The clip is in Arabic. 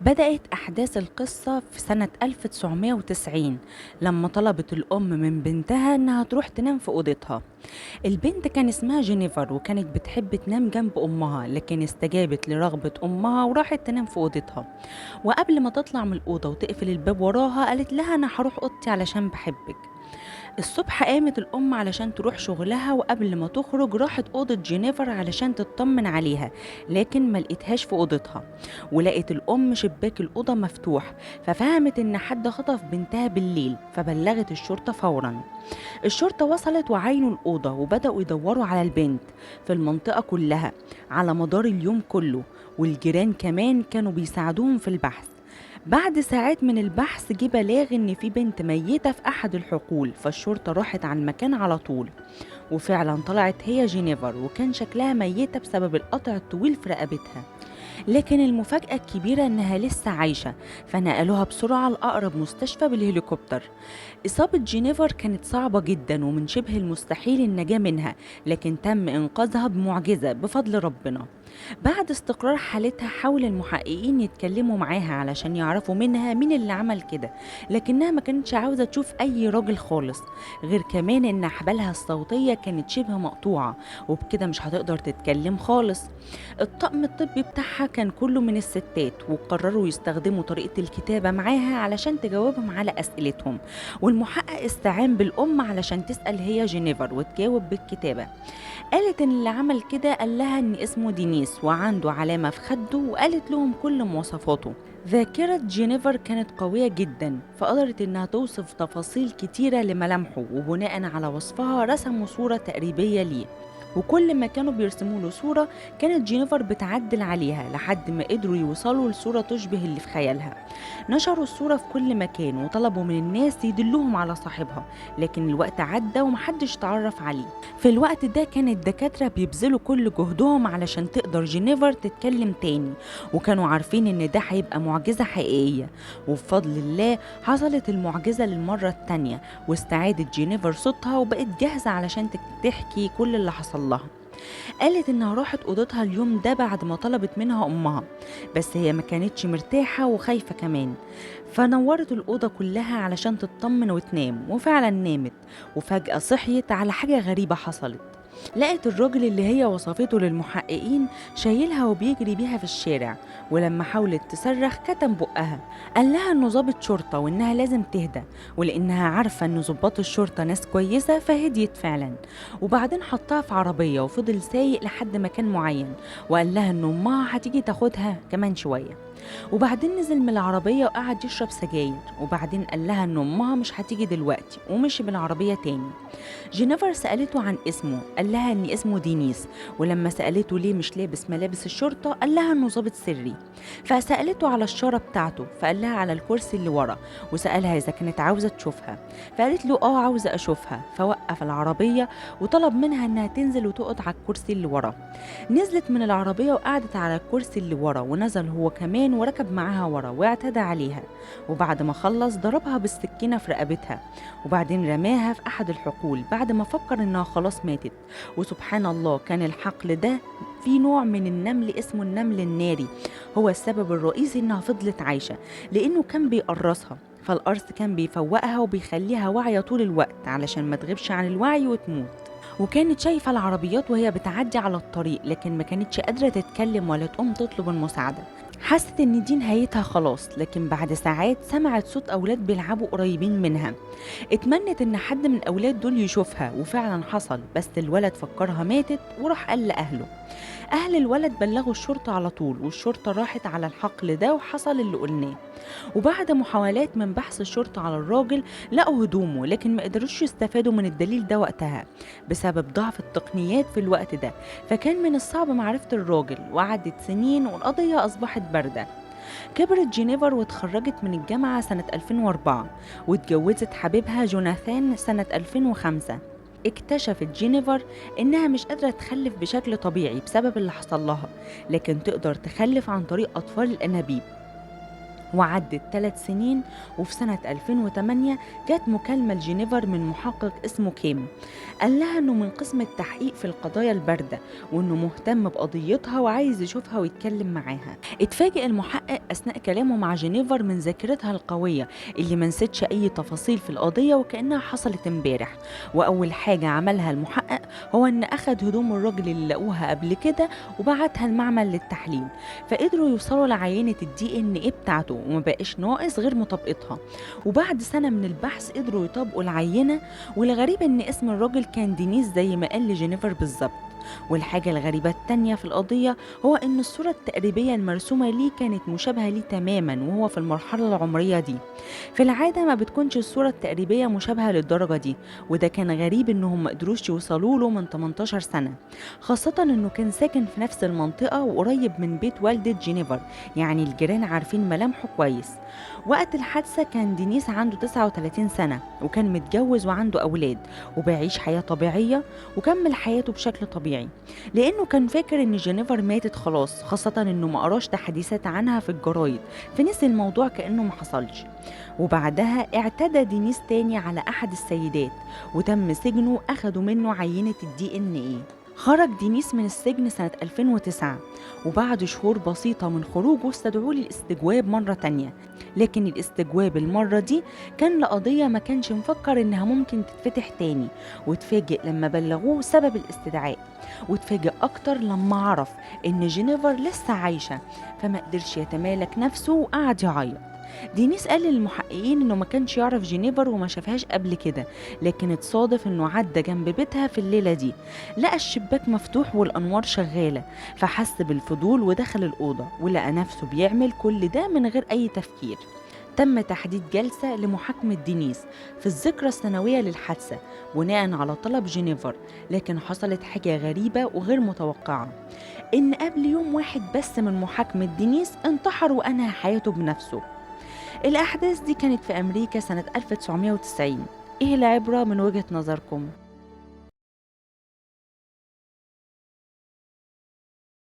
بدأت أحداث القصة في سنة 1990 لما طلبت الأم من بنتها إنها تروح تنام في أوضتها. البنت كان اسمها جينيفر وكانت بتحب تنام جنب أمها، لكن استجابت لرغبة أمها وراحت تنام في أوضتها. وقبل ما تطلع من الأوضة وتقفل الباب وراها قالت لها أنا هروح أوضتي علشان بحبك. الصبح قامت الأم علشان تروح شغلها، وقبل ما تخرج راحت أوضة جينيفر علشان تطمن عليها، لكن ما لقيتهاش في أوضتها. ولقت الأم شباك الأوضة مفتوح، ففهمت إن حد خطف بنتها بالليل، فبلغت الشرطة فورا. الشرطة وصلت وعاينوا الأوضة وبدأوا يدوروا على البنت في المنطقة كلها على مدار اليوم كله، والجيران كمان كانوا بيساعدوهم في البحث. بعد ساعات من البحث جه بلاغ إن في بنت ميتة في أحد الحقول، فالشرطة راحت على المكان على طول. وفعلا طلعت هي جينيفر، وكان شكلها ميتة بسبب القطع الطويل في رقبتها. لكن المفاجأة الكبيرة إنها لسه عايشة، فنقلوها بسرعة لأقرب مستشفى بالهليكوبتر. إصابة جينيفر كانت صعبة جدا ومن شبه المستحيل النجاة منها، لكن تم إنقاذها بمعجزة بفضل ربنا. بعد استقرار حالتها حاول المحققين يتكلموا معاها علشان يعرفوا منها مين اللي عمل كده، لكنها ما كانتش عاوزة تشوف أي راجل خالص. غير كمان إن أحبالها الصوتية كانت شبه مقطوعة، وبكده مش هتقدر تتكلم خالص. الطقم الطبي بتاعها كان كله من الستات، وقرروا يستخدموا طريقة الكتابة معاها علشان تجاوبهم على أسئلتهم. والمحقق استعان بالأم علشان تسأل هي جينيفر وتجاوب بالكتابة. قالت إن اللي عمل كده قال لها إن اسمه دينيس وعنده علامة في خده، وقالت لهم كل مواصفاته. ذاكرة جينيفر كانت قوية جدا، فقدرت إنها توصف تفاصيل كتيرة لملامحه، وبناء على وصفها رسموا صورة تقريبية ليه. وكل ما كانوا بيرسموا له صورة كانت جينيفر بتعدل عليها لحد ما قدروا يوصلوا لصورة تشبه اللي في خيالها. نشروا الصورة في كل مكان وطلبوا من الناس يدلوهم على صاحبها، لكن الوقت عدى ومحدش تعرف عليه. في الوقت ده كان الدكاترة بيبذلوا كل جهدهم علشان تقدر جينيفر تتكلم تاني، وكانوا عارفين ان ده هيبقى معجزة حقيقية. وبفضل الله حصلت المعجزة للمرة التانية، واستعادت جينيفر صوتها وبقت جاهزة علشان تحكي كل اللي حصل لها. قالت انها راحت اوضتها اليوم ده بعد ما طلبت منها امها، بس هي ما كانتش مرتاحة وخايفة كمان، فنورت الأوضة كلها علشان تطمن وتنام، وفعلا نامت. وفجأة صحيت على حاجة غريبة حصلت. لقت الراجل اللي هي وصفته للمحققين شايلها وبيجري بيها في الشارع، ولما حاولت تصرخ كتم بقها. قال لها انه ضابط شرطة وانها لازم تهدى، ولانها عارفة ان ضباط الشرطة ناس كويسة فهديت فعلا. وبعدين حطها في عربية وفضل سايق لحد مكان معين، وقال لها ان امها هتيجي تاخدها كمان شوية. وبعدين نزل من العربية وقعد يشرب سجاير، وبعدين قال لها ان امها مش هتيجي دلوقتي ومشي بالعربية تاني. جينيفر سألته عن اسمه، قال لها ان اسمه دينيس. ولما سألته ليه مش لابس ملابس الشرطة قال لها انه ضابط سري. فسألته على الشارة بتاعته فقال لها على الكرسي اللي ورا، وسألها اذا كانت عاوزة تشوفها، فقالت له اه عاوزة اشوفها. فوقف العربية وطلب منها انها تنزل وتقعد على الكرسي اللي ورا. نزلت من العربية وقعدت على الكرسي اللي ورا، ونزل هو كمان وركب معاها ورا واعتدى عليها. وبعد ما خلص ضربها بالسكينة في رقبتها، وبعدين رماها في أحد الحقول بعد ما فكر إنها خلاص ماتت. وسبحان الله كان الحقل ده في نوع من النمل اسمه النمل الناري هو السبب الرئيسي إنها فضلت عايشة، لأنه كان بيقرصها، فالقرص كان بيفوقها وبيخليها واعية طول الوقت علشان ما تغيبش عن الوعي وتموت. وكانت شايفة العربيات وهي بتعدي على الطريق، لكن ما كانتش قادرة تتكلم ولا تقوم تطلب المساعدة. حست ان دي نهايتها خلاص، لكن بعد ساعات سمعت صوت اولاد بيلعبوا قريبين منها. اتمنت ان حد من الاولاد دول يشوفها، وفعلا حصل، بس الولد فكرها ماتت وراح قال لاهله. اهل الولد بلغوا الشرطة على طول، والشرطة راحت على الحقل ده وحصل اللي قلناه. وبعد محاولات من بحث الشرطة على الراجل لقوا هدومه، لكن ما قدروش يستفادوا من الدليل ده وقتها بسبب ضعف التقنيات في الوقت ده، فكان من الصعب معرفة الراجل. وعدت سنين والقضية أصبحت باردة. كبرت جينيفر واتخرجت من الجامعة سنة 2004، واتجوزت حبيبها جوناثان سنة 2005. اكتشفت جينيفر إنها مش قادرة تخلف بشكل طبيعي بسبب اللي حصل لها، لكن تقدر تخلف عن طريق أطفال الأنابيب. وعدت 3 سنين، وفي سنة 2008 جات مكالمة لجينيفر من محقق اسمه كيم. قال لها إنه من قسم التحقيق في القضايا الباردة، وإنه مهتم بقضيتها وعايز يشوفها ويتكلم معاها. اتفاجئ المحقق أثناء كلامه مع جينيفر من ذاكرتها القوية اللي منستش أي تفاصيل في القضية وكأنها حصلت امبارح. وأول حاجة عملها المحقق هو إن أخد هدوم الراجل اللي لقوها قبل كده وبعتها المعمل للتحليل، فقدروا يوصلوا لعينة الدي ان ايه بتاعته وما بقاش ناقص غير مطابقتها. وبعد سنة من البحث قدروا يطابقوا العينة. والغريب ان اسم الراجل كان دينيس زي ما قال لجينيفر بالظبط. والحاجة الغريبة التانية في القضية هو إن الصورة التقريبية المرسومة ليه كانت مشابهة ليه تماما وهو في المرحلة العمرية دي. في العادة ما بتكونش الصورة التقريبية مشابهة للدرجة دي، وده كان غريب إنهم ما قدروش يوصلوا له من 18 سنة، خاصة إنه كان ساكن في نفس المنطقة وقريب من بيت والدة جينيفر، يعني الجيران عارفين ملامحه كويس. وقت الحادثة كان دينيس عنده 39 سنة، وكان متجوز وعنده أولاد وبيعيش حياة طبيعية، وكمل حياته بشكل طبيعي لأنه كان فاكر إن جينيفر ماتت خلاص، خاصة إنه ما قراش تحديثات عنها في الجرايد، فنسي الموضوع كأنه ما حصلش. وبعدها اعتدى دينيس تاني على أحد السيدات وتم سجنه، أخدوا منه عينة الدي ان ايه. خرج دينيس من السجن سنة 2009، وبعد شهور بسيطة من خروجه استدعوه للاستجواب مرة تانية، لكن الاستجواب المرة دي كان لقضية ما كانش مفكر إنها ممكن تتفتح تاني. واتفاجئ لما بلغوه سبب الاستدعاء، واتفاجئ أكتر لما عرف إن جينيفر لسه عايشة، فما قدرش يتمالك نفسه وقعد يعيط. دينيس قال للمحققين انه ما كانش يعرف جينيفر وما شافهاش قبل كده، لكن اتصادف انه عدى جنب بيتها في الليلة دي، لقى الشباك مفتوح والانوار شغالة، فحس بالفضول ودخل الأوضة ولقى نفسه بيعمل كل ده من غير اي تفكير. تم تحديد جلسة لمحاكمة دينيس في الذكرى السنوية للحادثة بناء على طلب جينيفر، لكن حصلت حاجة غريبة وغير متوقعة، إن قبل يوم واحد بس من محاكمة دينيس انتحر وأنهى حياته بنفسه. الأحداث دي كانت في أمريكا سنة 1990. إيه العبرة من وجهة نظركم؟